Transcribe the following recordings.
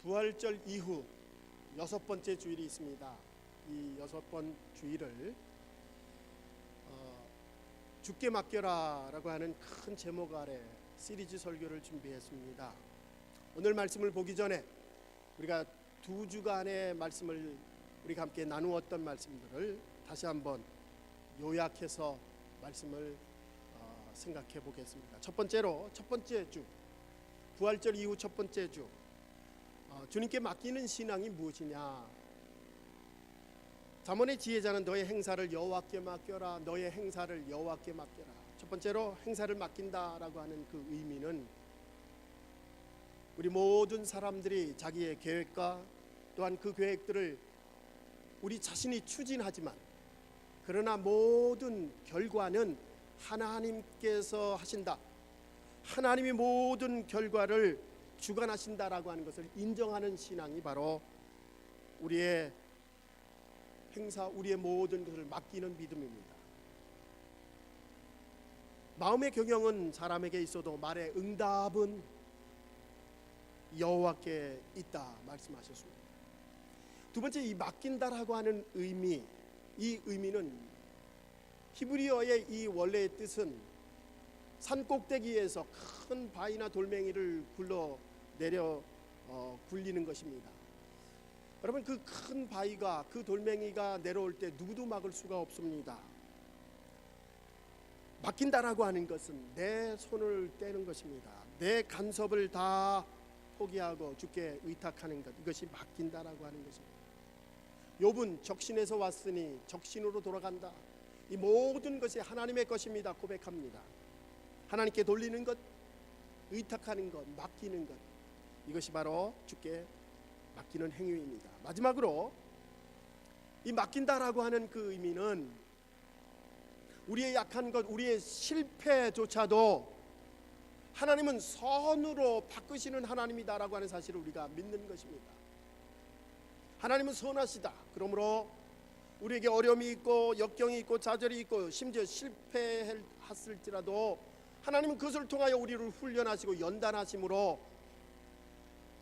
부활절 이후 6번째 주일이 있습니다. 이 6번 주일을 주께 맡겨라 라고 하는 큰 제목 아래 시리즈 설교를 준비했습니다. 오늘 말씀을 보기 전에 우리가 2주간의 말씀을 우리가 함께 나누었던 말씀들을 다시 한번 요약해서 말씀을 생각해 보겠습니다. 첫 번째로 첫 번째 주, 부활절 이후 첫 번째 주, 주님께 맡기는 신앙이 무엇이냐. 잠언의 지혜자는 너의 행사를 여호와께 맡겨라, 너의 행사를 여호와께 맡겨라. 첫 번째로 행사를 맡긴다라고 하는 그 의미는 우리 모든 사람들이 자기의 계획과 또한 그 계획들을 우리 자신이 추진하지만 그러나 모든 결과는 하나님께서 하신다, 하나님이 모든 결과를 주관하신다라고 하는 것을 인정하는 신앙이 바로 우리의 행사, 우리의 모든 것을 맡기는 믿음입니다. 마음의 경영은 사람에게 있어도 말의 응답은 여호와께 있다 말씀하셨습니다. 두 번째, 이 맡긴다라고 하는 의미, 이 의미는 히브리어의 이 원래의 뜻은 산 꼭대기에서 큰 바위나 돌멩이를 굴러내려 굴리는 것입니다. 여러분, 그 큰 바위가, 그 돌멩이가 내려올 때 누구도 막을 수가 없습니다. 맡긴다라고 하는 것은 내 손을 떼는 것입니다. 내 간섭을 다 포기하고 주께 의탁하는 것, 이것이 맡긴다라고 하는 것입니다. 욥은 적신에서 왔으니 적신으로 돌아간다, 이 모든 것이 하나님의 것입니다 고백합니다. 하나님께 돌리는 것, 의탁하는 것, 맡기는 것, 이것이 바로 주께 맡기는 행위입니다. 마지막으로 이 맡긴다라고 하는 그 의미는 우리의 약한 것, 우리의 실패조차도 하나님은 선으로 바꾸시는 하나님이다라고 하는 사실을 우리가 믿는 것입니다. 하나님은 선하시다. 그러므로 우리에게 어려움이 있고 역경이 있고 좌절이 있고 심지어 실패했을지라도 하나님은 그것을 통하여 우리를 훈련하시고 연단하심으로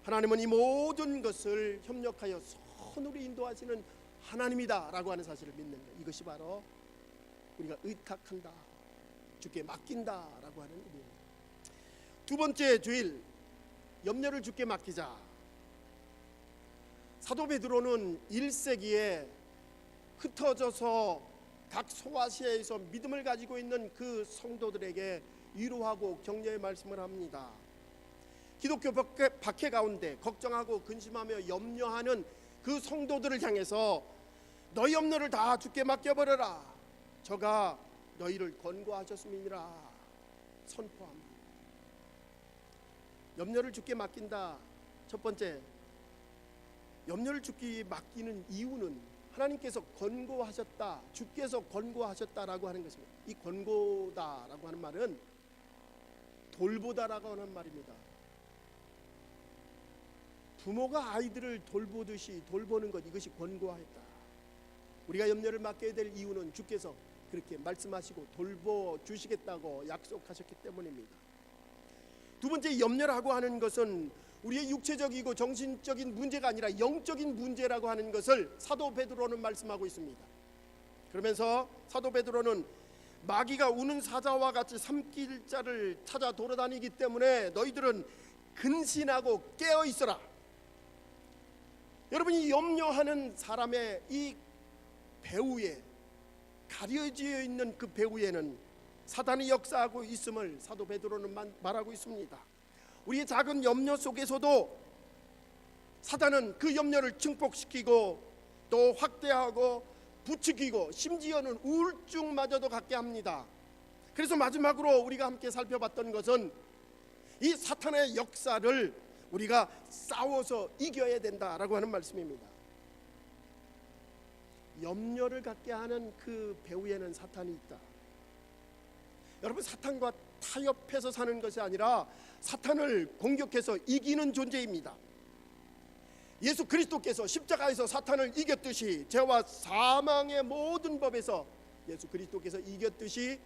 하나님은 이 모든 것을 협력하여 선으로 인도하시는 하나님이다라고 하는 사실을 믿는 것, 이것이 바로 우리가 의탁한다, 주께 맡긴다라고 하는 의미입니다. 두 번째 주일, 염려를 주께 맡기자. 사도 베드로는 1세기에 흩어져서 각 소아시아에서 믿음을 가지고 있는 그 성도들에게 위로하고 격려의 말씀을 합니다. 기독교 박해 가운데 걱정하고 근심하며 염려하는 그 성도들을 향해서 너희 염려를 다 주께 맡겨버려라, 저가 너희를 권고하셨음이니라 선포합니다. 염려를 주께 맡긴다. 첫 번째, 염려를 주께 맡기는 이유는 하나님께서 권고하셨다, 주께서 권고하셨다라고 하는 것입니다. 이 권고다라고 하는 말은 돌보다라고 하는 말입니다. 부모가 아이들을 돌보듯이 돌보는 것, 이것이 권고하였다. 우리가 염려를 맡겨야 될 이유는 주께서 그렇게 말씀하시고 돌보주시겠다고 약속하셨기 때문입니다. 두 번째, 염려라고 하는 것은 우리의 육체적이고 정신적인 문제가 아니라 영적인 문제라고 하는 것을 사도 베드로는 말씀하고 있습니다. 그러면서 사도 베드로는 마귀가 우는 사자와 같이 삼킬 자를 찾아 돌아다니기 때문에 너희들은 근신하고 깨어 있어라. 여러분이 염려하는 사람의 이 배후에, 가려져 있는 그 배후에는 사단이 역사하고 있음을 사도 베드로는 말하고 있습니다. 우리의 작은 염려 속에서도 사단은 그 염려를 증폭시키고 또 확대하고 부추기고 심지어는 우울증마저도 갖게 합니다. 그래서 마지막으로 우리가 함께 살펴봤던 것은 이 사탄의 역사를 우리가 싸워서 이겨야 된다라고 하는 말씀입니다. 염려를 갖게 하는 그 배후에는 사탄이 있다. 여러분, 사탄과 타협해서 사는 것이 아니라 사탄을 공격해서 이기는 존재입니다. 예수 그리스도께서 십자가에서 사탄을 이겼듯이, 죄와 사망의 모든 법에서 예수 그리스도께서 이겼듯이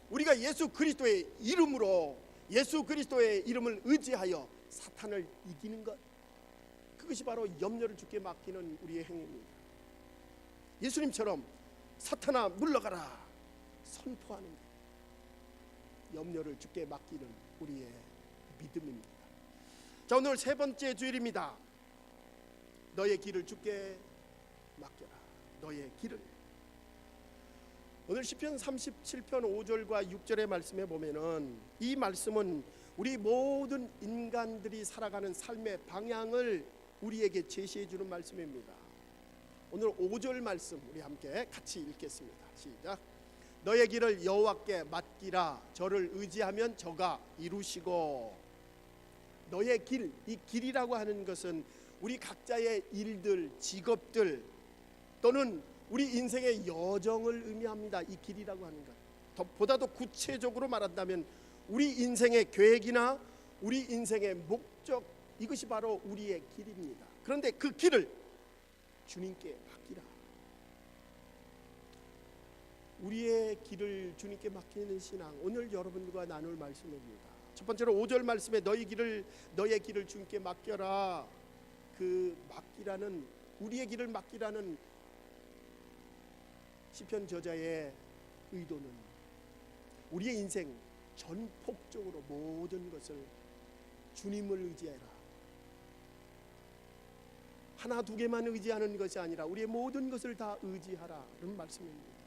우리가 예수 그리스도의 이름으로, 예수 그리스도의 이름을 의지하여 사탄을 이기는 것, 그것이 바로 염려를 주께 맡기는 우리의 행위입니다. 예수님처럼 사탄아 물러가라 선포하는 것, 염려를 주께 맡기는 우리의 믿음입니다. 자, 오늘 세 번째 주일입니다. 너의 길을 주께 맡겨라. 너의 길을. 오늘 시편 37편 5절과 6절의 말씀에 보면은 이 말씀은 우리 모든 인간들이 살아가는 삶의 방향을 우리에게 제시해 주는 말씀입니다. 오늘 5절 말씀 우리 함께 같이 읽겠습니다. 시작. 너의 길을 여호와께 맡기라. 저를 의지하면 저가 이루시고. 너의 길, 이 길이라고 하는 것은 우리 각자의 일들, 직업들 또는 우리 인생의 여정을 의미합니다. 이 길이라고 하는 것. 보다도 구체적으로 말한다면 우리 인생의 계획이나 우리 인생의 목적, 이것이 바로 우리의 길입니다. 그런데 그 길을 주님께 맡기라. 우리의 길을 주님께 맡기는 신앙, 오늘 여러분과 나눌 말씀입니다. 첫 번째로 5절 말씀에 너의 길을 주님께 맡겨라. 그 맡기라는, 우리의 길을 맡기라는 시편 저자의 의도는 우리의 인생 전폭적으로 모든 것을 주님을 의지해라. 하나 두 개만 의지하는 것이 아니라 우리의 모든 것을 다 의지하라는 말씀입니다.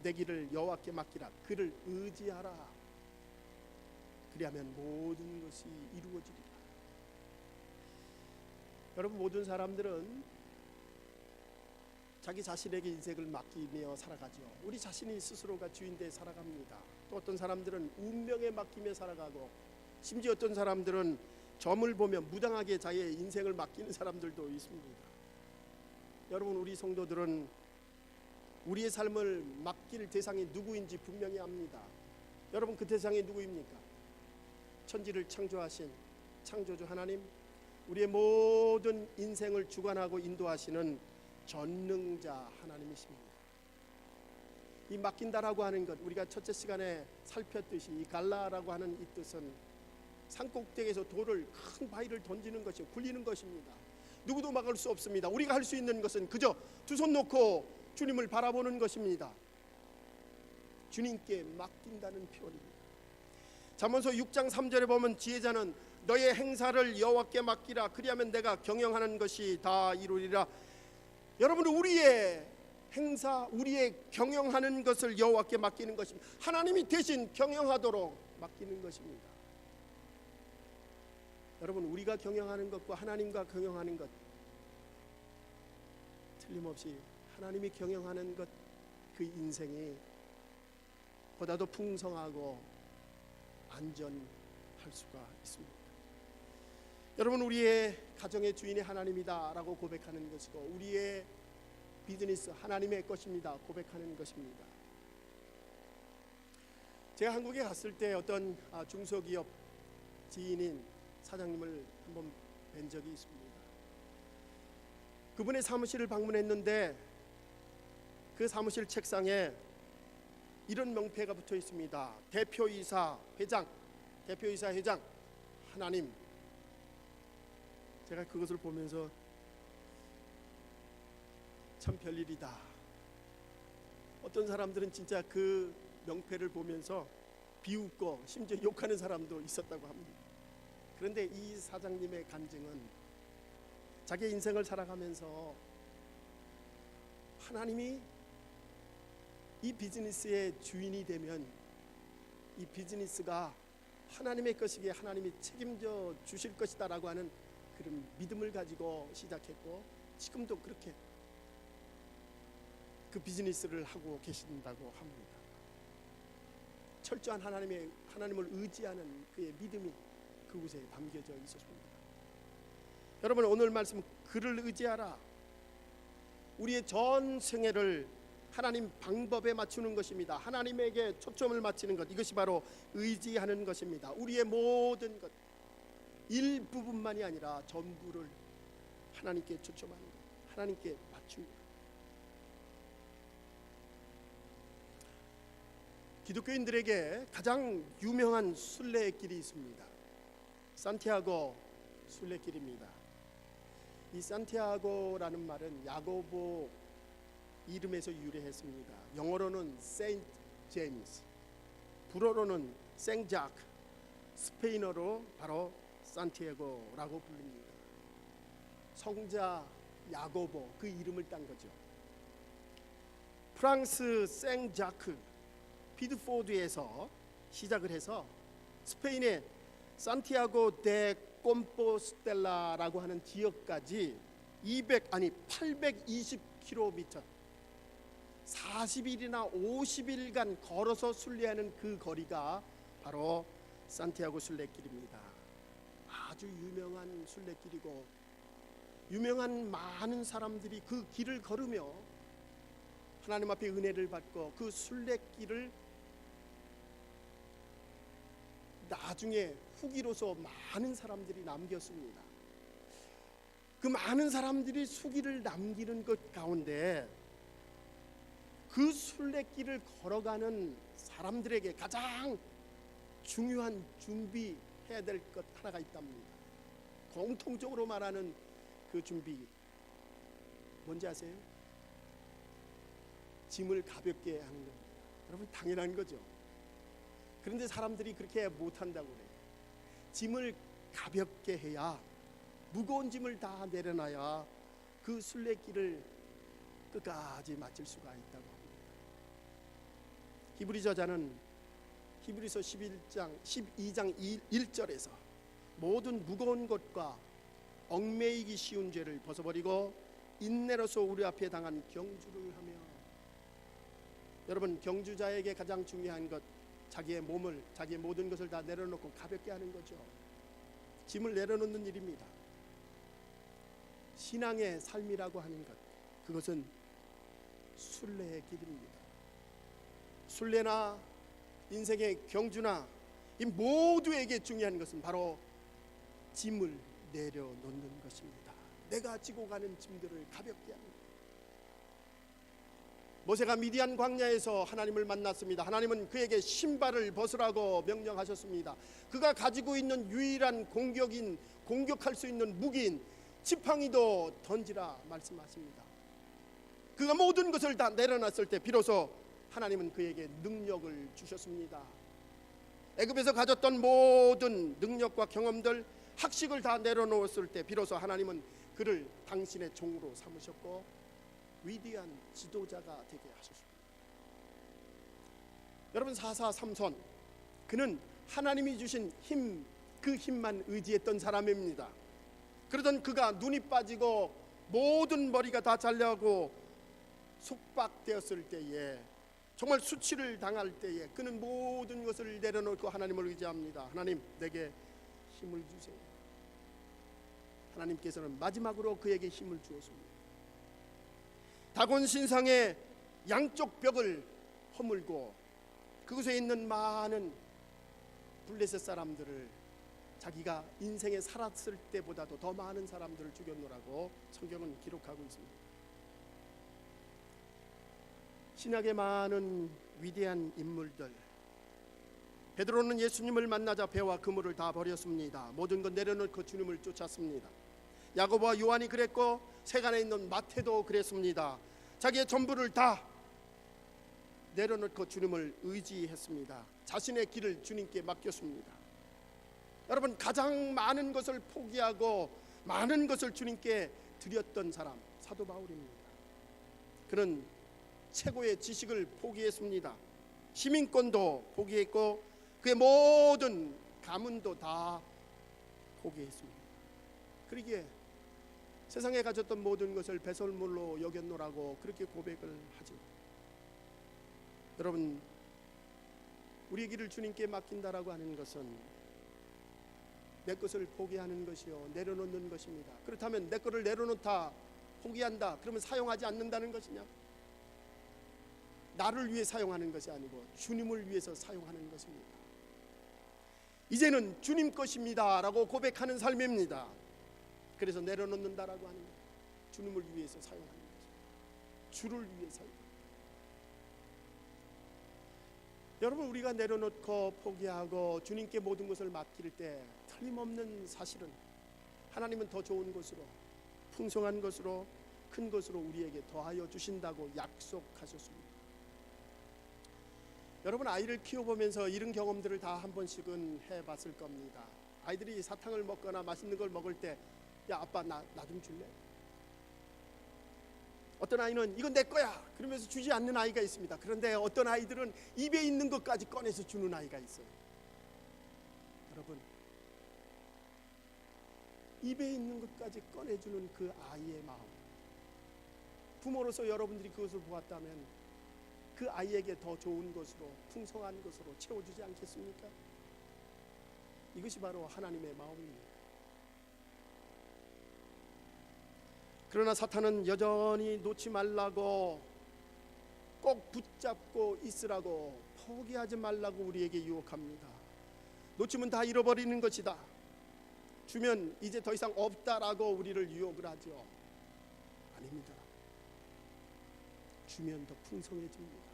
내 길을 여호와께 맡기라. 그를 의지하라. 그리하면 모든 것이 이루어지리라. 여러분, 모든 사람들은 자기 자신에게 인생을 맡기며 살아가죠. 우리 자신이 스스로가 주인되어 살아갑니다. 또 어떤 사람들은 운명에 맡기며 살아가고, 심지어 어떤 사람들은 점을 보며 무당하게 자기의 인생을 맡기는 사람들도 있습니다. 여러분, 우리 성도들은 우리의 삶을 맡길 대상이 누구인지 분명히 압니다. 여러분, 그 대상이 누구입니까? 천지를 창조하신 창조주 하나님, 우리의 모든 인생을 주관하고 인도하시는 전능자 하나님이십니다. 이 맡긴다라고 하는 것, 우리가 첫째 시간에 살폈듯이 이 갈라라고 하는 이 뜻은 산꼭대기에서 돌을, 큰 바위를 던지는 것이, 굴리는 것입니다. 누구도 막을 수 없습니다. 우리가 할 수 있는 것은 그저 두 손 놓고 주님을 바라보는 것입니다. 주님께 맡긴다는 표현입니다. 잠언서 6장 3절에 보면 지혜자는 너의 행사를 여호와께 맡기라. 그리하면 내가 경영하는 것이 다 이루리라. 여러분, 우리의 행사, 우리의 경영하는 것을 여호와께 맡기는 것입니다. 하나님이 대신 경영하도록 맡기는 것입니다. 여러분, 우리가 경영하는 것과 하나님과 경영하는 것, 틀림없이 하나님이 경영하는 것, 그 인생이 보다도 풍성하고 안전할 수가 있습니다. 여러분, 우리의 가정의 주인이 하나님이다 라고 고백하는 것이고, 우리의 비즈니스 하나님의 것입니다 고백하는 것입니다. 제가 한국에 갔을 때 어떤 중소기업 지인인 사장님을 한번 뵌 적이 있습니다. 그분의 사무실을 방문했는데 그 사무실 책상에 이런 명패가 붙어 있습니다. 대표이사 회장 하나님. 제가 그것을 보면서 참 별일이다. 어떤 사람들은 진짜 그 명패를 보면서 비웃고 심지어 욕하는 사람도 있었다고 합니다. 그런데 이 사장님의 간증은 자기의 인생을 살아가면서 하나님이 이 비즈니스의 주인이 되면 이 비즈니스가 하나님의 것이기에 하나님이 책임져 주실 것이다 라고 하는 그런 믿음을 가지고 시작했고, 지금도 그렇게 그 비즈니스를 하고 계신다고 합니다. 철저한 하나님을 의지하는 그의 믿음이 그곳에 담겨져 있었습니다. 여러분, 오늘 말씀 그를 의지하라. 우리의 전 생애를 하나님 방법에 맞추는 것입니다. 하나님에게 초점을 맞추는 것, 이것이 바로 의지하는 것입니다. 우리의 모든 것, 일부분만이 아니라 전부를 하나님께 초점하는 것, 하나님께 맞추는 것. 기독교인들에게 가장 유명한 순례길이 있습니다. 산티아고 순례길입니다. 이 산티아고라는 말은 야고보 이름에서 유래했습니다. 영어로는 세인트 제임스, 불어로는 생자크, 스페인어로 바로 산티아고라고 불립니다. 성자 야고보, 그 이름을 딴 거죠. 프랑스 생자크 피드포드에서 시작을 해서 스페인의 산티아고 데 콤포스텔라라고 하는 지역까지 820km 40일이나 50일간 걸어서 순례하는 그 거리가 바로 산티아고 순례길입니다. 아주 유명한 순례길이고 유명한 많은 사람들이 그 길을 걸으며 하나님 앞에 은혜를 받고 그 순례길을 나중에 후기로서 많은 사람들이 남겼습니다. 그 많은 사람들이 후기를 남기는 것 가운데 그 순례길을 걸어가는 사람들에게 가장 중요한 준비해야 될 것 하나가 있답니다. 공통적으로 말하는 그 준비 뭔지 아세요? 짐을 가볍게 하는 겁니다. 여러분 당연한 거죠. 그런데 사람들이 그렇게 못한다고 그래요. 짐을 가볍게 해야, 무거운 짐을 다 내려놔야 그 순례길을 끝까지 마칠 수가 있다고 합니다. 히브리 저자는 히브리서 12장 1절에서 모든 무거운 것과 얽매이기 쉬운 죄를 벗어버리고 인내로서 우리 앞에 당한 경주를 하며, 여러분 경주자에게 가장 중요한 것, 자기의 몸을, 자기의 모든 것을 다 내려놓고 가볍게 하는 거죠. 짐을 내려놓는 일입니다. 신앙의 삶이라고 하는 것, 그것은 순례의 길입니다. 순례나 인생의 경주나 이 모두에게 중요한 것은 바로 짐을 내려놓는 것입니다. 내가 지고 가는 짐들을 가볍게 하는 것. 모세가 미디안 광야에서 하나님을 만났습니다. 하나님은 그에게 신발을 벗으라고 명령하셨습니다. 그가 가지고 있는 유일한 공격할 수 있는 무기인 지팡이도 던지라 말씀하십니다. 그가 모든 것을 다 내려놨을 때 비로소 하나님은 그에게 능력을 주셨습니다. 애굽에서 가졌던 모든 능력과 경험들, 학식을 다 내려놓았을 때 비로소 하나님은 그를 당신의 종으로 삼으셨고 위대한 지도자가 되게 하셨습니다. 여러분, 사사 삼손, 그는 하나님이 주신 힘, 그 힘만 의지했던 사람입니다. 그러던 그가 눈이 빠지고 모든 머리가 다 잘려고 속박되었을 때에, 정말 수치를 당할 때에 그는 모든 것을 내려놓고 하나님을 의지합니다. 하나님, 내게 힘을 주세요. 하나님께서는 마지막으로 그에게 힘을 주었습니다. 다곤 신상의 양쪽 벽을 허물고 그곳에 있는 많은 블레셋 사람들을, 자기가 인생에 살았을 때보다도 더 많은 사람들을 죽였노라고 성경은 기록하고 있습니다. 신약의 많은 위대한 인물들, 베드로는 예수님을 만나자 배와 그물을 다 버렸습니다. 모든 것 내려놓고 주님을 쫓았습니다. 야고보와 요한이 그랬고 세간에 있는 마태도 그랬습니다. 자기의 전부를 다 내려놓고 주님을 의지했습니다. 자신의 길을 주님께 맡겼습니다. 여러분, 가장 많은 것을 포기하고 많은 것을 주님께 드렸던 사람, 사도 바울입니다. 그는 최고의 지식을 포기했습니다. 시민권도 포기했고 그의 모든 가문도 다 포기했습니다. 그러기에 세상에 가졌던 모든 것을 배설물로 여겼노라고 그렇게 고백을 하죠. 여러분, 우리의 길을 주님께 맡긴다라고 하는 것은 내 것을 포기하는 것이요, 내려놓는 것입니다. 그렇다면 내 것을 내려놓다, 포기한다, 그러면 사용하지 않는다는 것이냐? 나를 위해 사용하는 것이 아니고 주님을 위해서 사용하는 것입니다. 이제는 주님 것입니다 라고 고백하는 삶입니다. 그래서 내려놓는다라고 하는 것, 주님을 위해서 사용하는 것입니다. 주를 위해 사용하는 것. 여러분, 우리가 내려놓고 포기하고 주님께 모든 것을 맡길 때 틀림없는 사실은 하나님은 더 좋은 곳으로, 풍성한 것으로 큰 것으로 우리에게 더하여 주신다고 약속하셨습니다. 여러분, 아이를 키워보면서 이런 경험들을 다 한 번씩은 해봤을 겁니다. 아이들이 사탕을 먹거나 맛있는 걸 먹을 때, 야 아빠 나 좀 줄래? 어떤 아이는 이건 내 거야 그러면서 주지 않는 아이가 있습니다. 그런데 어떤 아이들은 입에 있는 것까지 꺼내서 주는 아이가 있어요. 여러분, 입에 있는 것까지 꺼내주는 그 아이의 마음, 부모로서 여러분들이 그것을 보았다면 그 아이에게 더 좋은 것으로, 풍성한 것으로 채워주지 않겠습니까? 이것이 바로 하나님의 마음입니다. 그러나 사탄은 여전히 놓지 말라고, 꼭 붙잡고 있으라고, 포기하지 말라고 우리에게 유혹합니다. 놓치면 다 잃어버리는 것이다, 주면 이제 더 이상 없다라고 우리를 유혹을 하죠. 아닙니다. 주면 더 풍성해집니다.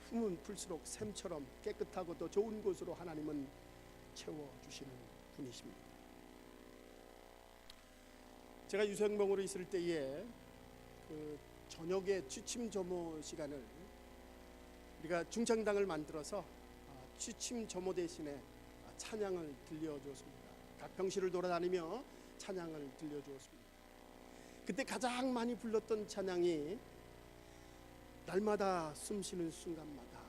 품은 풀수록 샘처럼 깨끗하고 더 좋은 곳으로 하나님은 채워주시는 분이십니다. 제가 유생병으로 있을 때에 그 저녁에 취침 점호 시간을 우리가 중창당을 만들어서 취침 점호 대신에 찬양을 들려주었습니다. 각 병실을 돌아다니며 찬양을 들려주었습니다. 그때 가장 많이 불렀던 찬양이 날마다 숨쉬는 순간마다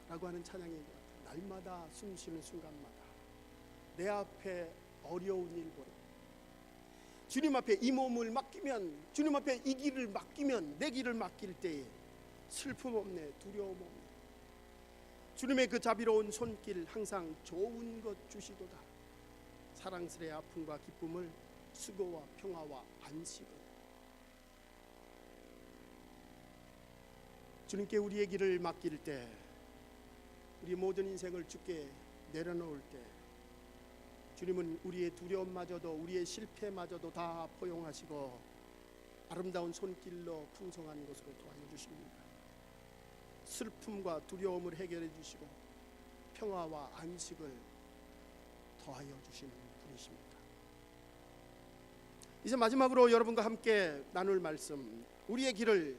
라고 하는 찬양인 것 같아요. 날마다 숨쉬는 순간마다 내 앞에 어려운 일 보라. 주님 앞에 이 몸을 맡기면, 주님 앞에 이 길을 맡기면, 내 길을 맡길 때에 슬픔 없네, 두려움 없네. 주님의 그 자비로운 손길 항상 좋은 것 주시도다. 사랑스레 아픔과 기쁨을, 수고와 평화와 안식을. 주님께 우리의 길을 맡길 때, 우리 모든 인생을 주께 내려놓을 때, 주님은 우리의 두려움마저도, 우리의 실패마저도 다 포용하시고 아름다운 손길로 풍성한 것으로 도와줘 주십니다. 슬픔과 두려움을 해결해 주시고 평화와 안식을 더하여 주시는 분이십니다. 이제 마지막으로 여러분과 함께 나눌 말씀, 우리의 길을,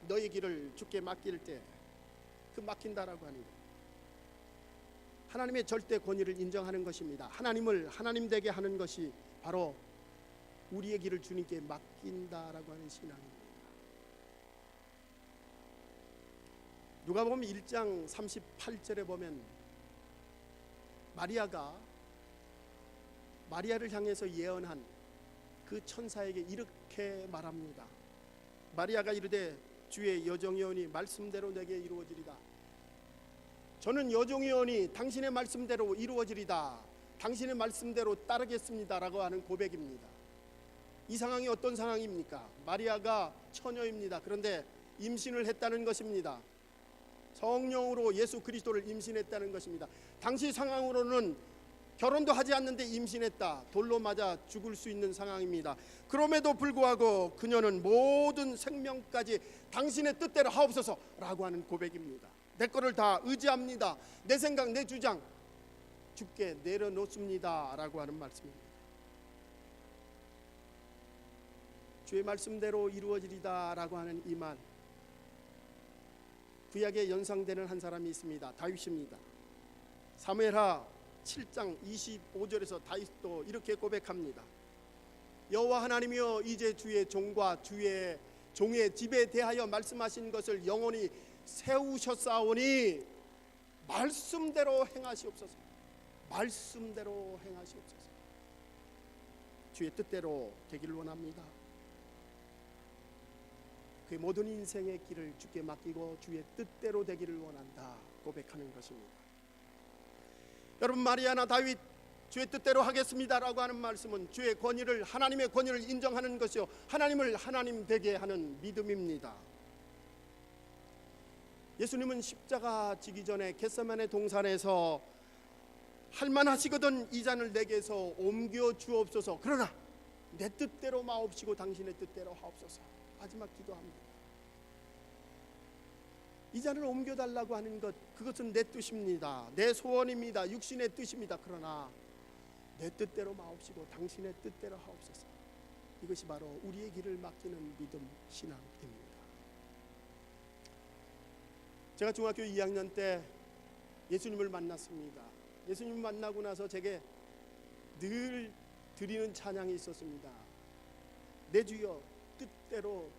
너의 길을 주께 맡길 때 그 맡긴다라고 하는 것, 하나님의 절대 권위를 인정하는 것입니다. 하나님을 하나님 되게 하는 것이 바로 우리의 길을 주님께 맡긴다라고 하는 신앙입니다. 누가복음 1장 38절에 보면 마리아를 향해서 예언한 그 천사에게 이렇게 말합니다. 마리아가 이르되 주의 여종이오니 말씀대로 내게 이루어지리다. 저는 여종이오니 당신의 말씀대로 이루어지리다. 당신의 말씀대로 따르겠습니다 라고 하는 고백입니다. 이 상황이 어떤 상황입니까? 마리아가 처녀입니다. 그런데 임신을 했다는 것입니다. 성령으로 예수 그리스도를 임신했다는 것입니다. 당시 상황으로는 결혼도 하지 않는데 임신했다, 돌로 맞아 죽을 수 있는 상황입니다. 그럼에도 불구하고 그녀는 모든 생명까지 당신의 뜻대로 하옵소서 라고 하는 고백입니다. 내 거를 다 의지합니다. 내 생각, 내 주장 주께 내려놓습니다 라고 하는 말씀입니다. 주의 말씀대로 이루어지리다 라고 하는 이 말, 구약에 연상되는 한 사람이 있습니다. 다윗입니다. 사무엘하 7장 25절에서 다윗도 이렇게 고백합니다. 여호와 하나님이여, 이제 주의 종과 주의 종의 집에 대하여 말씀하신 것을 영원히 세우셨사오니 말씀대로 행하시옵소서. 말씀대로 행하시옵소서. 주의 뜻대로 되기를 원합니다. 그의 모든 인생의 길을 주께 맡기고 주의 뜻대로 되기를 원한다 고백하는 것입니다. 여러분, 마리아나 다윗 주의 뜻대로 하겠습니다라고 하는 말씀은 주의 권위를, 하나님의 권위를 인정하는 것이요, 하나님을 하나님 되게 하는 믿음입니다. 예수님은 십자가 지기 전에 겟세마네 동산에서 할만하시거든 이 잔을 내게서 옮겨 주옵소서, 그러나 내 뜻대로 마옵시고 당신의 뜻대로 하옵소서 마지막 기도합니다. 이 잔을 옮겨달라고 하는 것, 그것은 내 뜻입니다. 내 소원입니다. 육신의 뜻입니다. 그러나 내 뜻대로 마옵시고 당신의 뜻대로 하옵소서. 이것이 바로 우리의 길을 맡기는 믿음 신앙입니다. 제가 중학교 2학년 때 예수님을 만났습니다. 예수님을 만나고 나서 제게 늘 드리는 찬양이 있었습니다. 내 주여 뜻대로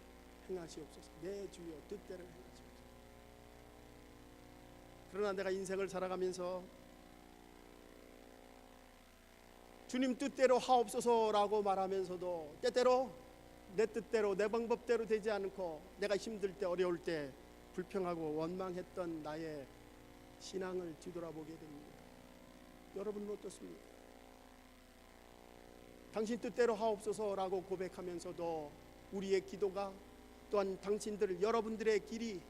행하시옵소서. 내 주여 뜻대로 행하시옵소서. 그러나 내가 인생을 살아가면서 주님 뜻대로 하옵소서라고 말하면서도 때때로 내 뜻대로 내 방법대로 되지 않고 내가 힘들 때 어려울 때 불평하고 원망했던 나의 신앙을 뒤돌아보게 됩니다. 여러분은 어떻습니까? 당신 뜻대로 하옵소서라고 고백하면서도 우리의 기도가 또한 당신들 여러분들의 길이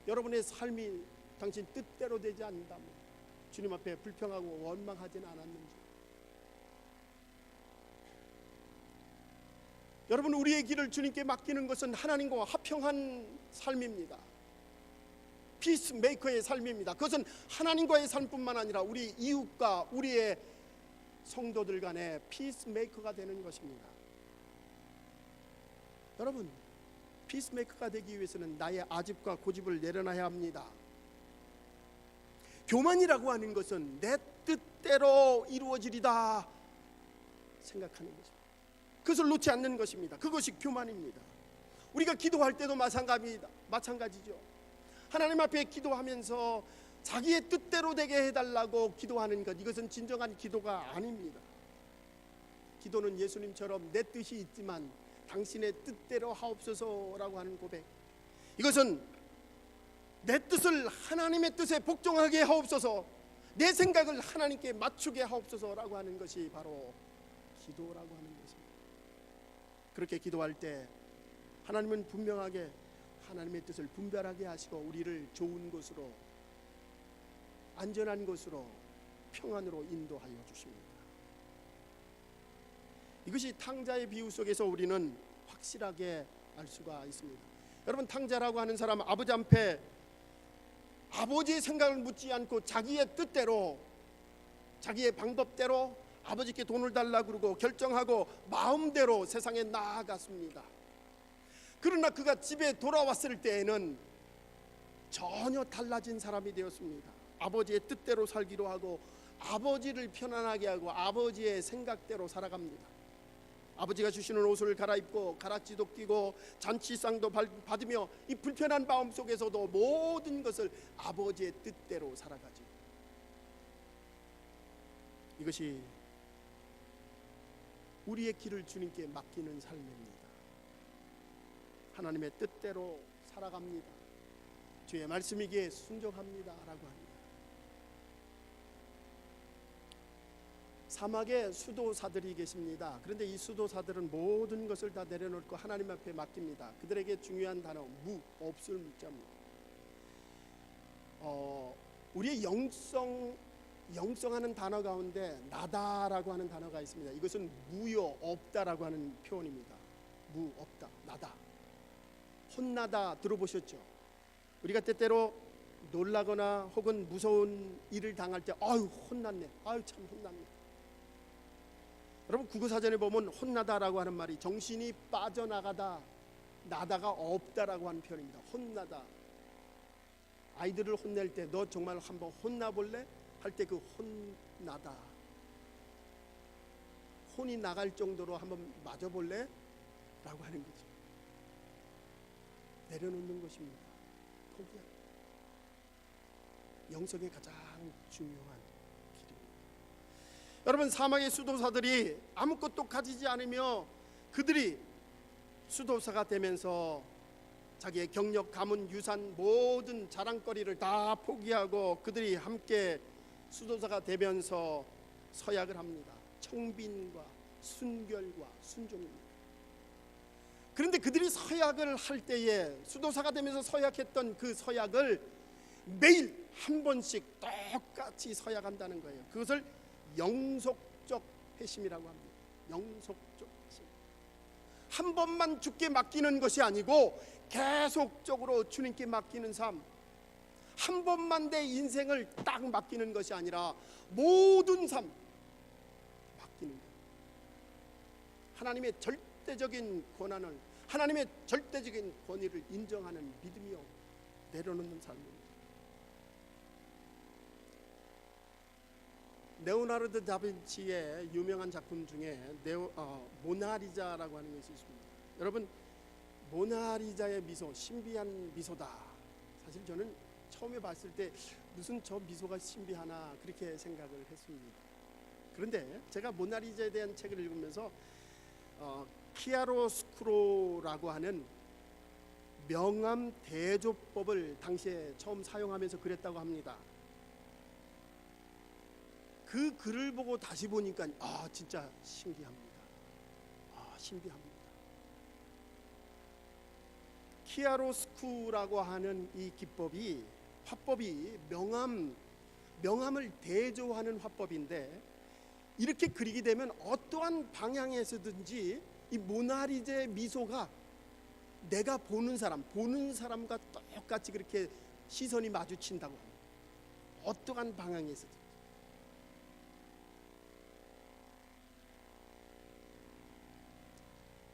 여러분의 삶이 당신 뜻대로 되지 않는다면 주님 앞에 불평하고 원망하지는 않았는지. 여러분, 우리의 길을 주님께 맡기는 것은 하나님과 화평한 삶입니다. 피스메이커의 삶입니다. 그것은 하나님과의 삶뿐만 아니라 우리 이웃과 우리의 성도들 간의 피스메이커가 되는 것입니다. 여러분, 피스메이커가 되기 위해서는 나의 아집과 고집을 내려놔야 합니다. 교만이라고 하는 것은 내 뜻대로 이루어지리다 생각하는 것입니다. 그것을 놓지 않는 것입니다. 그것이 교만입니다. 우리가 기도할 때도 마찬가지죠. 하나님 앞에 기도하면서 자기의 뜻대로 되게 해달라고 기도하는 것, 이것은 진정한 기도가 아닙니다. 기도는 예수님처럼 내 뜻이 있지만 당신의 뜻대로 하옵소서라고 하는 고백, 이것은 내 뜻을 하나님의 뜻에 복종하게 하옵소서, 내 생각을 하나님께 맞추게 하옵소서라고 하는 것이 바로 기도라고 하는 것입니다. 그렇게 기도할 때 하나님은 분명하게 하나님의 뜻을 분별하게 하시고 우리를 좋은 곳으로, 안전한 곳으로, 평안으로 인도하여 주십니다. 이것이 탕자의 비유 속에서 우리는 확실하게 알 수가 있습니다. 여러분, 탕자라고 하는 사람은 아버지 앞에 아버지의 생각을 묻지 않고 자기의 뜻대로, 자기의 방법대로 아버지께 돈을 달라고 그러고 결정하고 마음대로 세상에 나아갔습니다. 그러나 그가 집에 돌아왔을 때에는 전혀 달라진 사람이 되었습니다. 아버지의 뜻대로 살기로 하고 아버지를 편안하게 하고 아버지의 생각대로 살아갑니다. 아버지가 주시는 옷을 갈아입고 가락지도 끼고 잔치상도 받으며 이 불편한 마음 속에서도 모든 것을 아버지의 뜻대로 살아가죠. 이것이 우리의 길을 주님께 맡기는 삶입니다. 하나님의 뜻대로 살아갑니다. 주의 말씀이기에 순종합니다 라고 합니다. 사막에 수도사들이 계십니다. 그런데 이 수도사들은 모든 것을 다 내려놓고 하나님 앞에 맡깁니다. 그들에게 중요한 단어, 없을 문자입니다. 우리의 영성하는 단어 가운데 나다라고 하는 단어가 있습니다. 이것은 무요, 없다라고 하는 표현입니다. 무, 없다, 나다. 혼나다 들어보셨죠? 우리가 때때로 놀라거나 혹은 무서운 일을 당할 때 아유 혼났네, 아유 참 혼났네. 여러분, 국어사전에 보면 혼나다라고 하는 말이 정신이 빠져나가다, 나다가 없다라고 하는 표현입니다. 혼나다. 아이들을 혼낼 때 너 정말 한번 혼나볼래? 할 때 그 혼나다, 혼이 나갈 정도로 한번 맞아볼래? 라고 하는 거죠. 내려놓는 것입니다. 포기하는, 영성의 가장 중요한 길입니다. 여러분, 사막의 수도사들이 아무것도 가지지 않으며 그들이 수도사가 되면서 자기의 경력, 가문, 유산, 모든 자랑거리를 다 포기하고 그들이 함께 수도사가 되면서 서약을 합니다. 청빈과 순결과 순종입니다. 그런데 그들이 서약을 할 때에, 수도사가 되면서 서약했던 그 서약을 매일 한 번씩 똑같이 서약한다는 거예요. 그것을 영속적 회심이라고 합니다. 영속적 회심. 한 번만 주께 맡기는 것이 아니고 계속적으로 주님께 맡기는 삶. 한 번만 내 인생을 딱 맡기는 것이 아니라 모든 삶 맡기는 거예요. 하나님의 절대 절대적인 권한을, 하나님의 절대적인 권위를 인정하는 믿음이요 내려놓는 삶입니다. 레오나르도 다빈치의 유명한 작품 중에 모나리자라고 하는 것이 있습니다. 여러분, 모나리자의 미소, 신비한 미소다. 사실 저는 처음에 봤을 때 무슨 저 미소가 신비하나 그렇게 생각을 했습니다. 그런데 제가 모나리자에 대한 책을 읽으면서 키아로스쿠로라고 하는 명암 대조법을 당시에 처음 사용하면서 그랬다고 합니다. 그 글을 보고 다시 보니까 진짜 신기합니다. 신비합니다. 키아로스쿠라고 하는 이 기법이, 화법이 명암을 대조하는 화법인데, 이렇게 그리게 되면 어떠한 방향에서든지 이 모나리자의 미소가 내가 보는 사람과 똑같이 그렇게 시선이 마주친다고 합니다. 어떠한 방향에서든.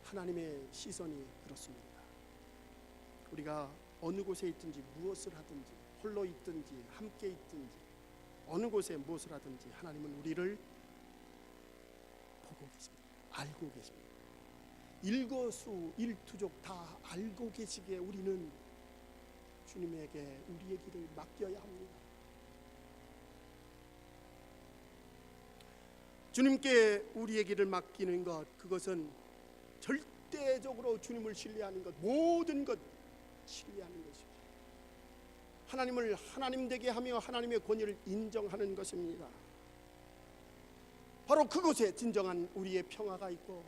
하나님의 시선이 그렇습니다. 우리가 어느 곳에 있든지 무엇을 하든지, 홀로 있든지 함께 있든지 어느 곳에 무엇을 하든지 하나님은 우리를 보고 계십니다. 알고 계십니다. 일거수일투족 다 알고 계시기에 우리는 주님에게 우리의 길을 맡겨야 합니다. 주님께 우리의 길을 맡기는 것, 그것은 절대적으로 주님을 신뢰하는 것, 모든 것 신뢰하는 것입니다. 하나님을 하나님 되게 하며 하나님의 권위를 인정하는 것입니다. 바로 그곳에 진정한 우리의 평화가 있고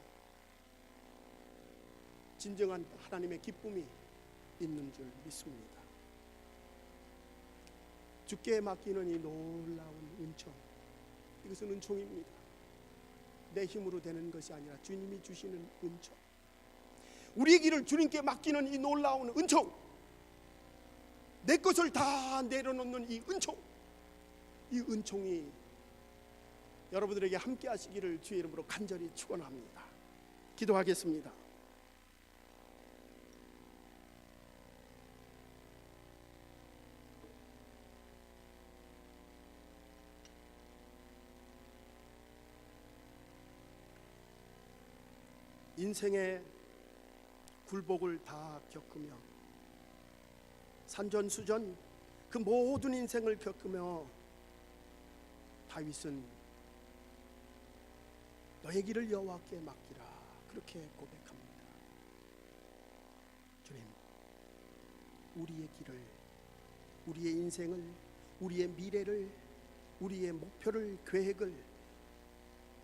진정한 하나님의 기쁨이 있는 줄 믿습니다. 주께 맡기는 이 놀라운 은총, 이것은 은총입니다. 내 힘으로 되는 것이 아니라 주님이 주시는 은총, 우리의 길을 주님께 맡기는 이 놀라운 은총, 내 것을 다 내려놓는 이 은총, 이 은총이 여러분들에게 함께 하시기를 주의 이름으로 간절히 축원합니다. 기도하겠습니다. 인생의 굴복을 다 겪으며 산전수전 그 모든 인생을 겪으며 다윗은 너의 길을 여호와께 맡기라 그렇게 고백합니다. 주님, 우리의 길을, 우리의 인생을, 우리의 미래를, 우리의 목표를, 계획을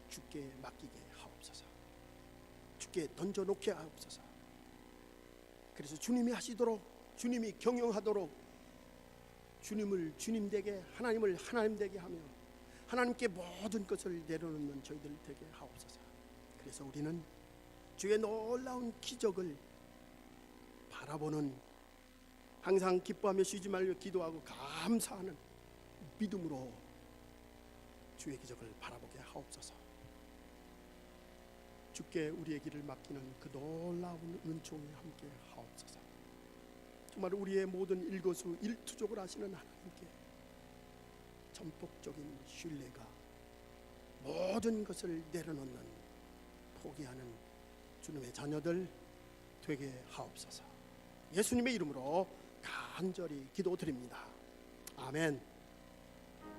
주께 맡기게 하옵소서. 주께 던져놓게 하옵소서. 그래서 주님이 하시도록, 주님이 경영하도록, 주님을 주님 되게, 하나님을 하나님 되게 하며 하나님께 모든 것을 내려놓는 저희들 되게 하옵소서. 그래서 우리는 주의 놀라운 기적을 바라보는, 항상 기뻐하며 쉬지 말고 기도하고 감사하는 믿음으로 주의 기적을 바라보게 하옵소서. 주께 우리의 길을 맡기는 그 놀라운 은총이 함께 하옵소서. 정말 우리의 모든 일거수일투족을 하시는 하나님께 전폭적인 신뢰가, 모든 것을 내려놓는, 포기하는 주님의 자녀들 되게 하옵소서. 예수님의 이름으로 간절히 기도드립니다. 아멘.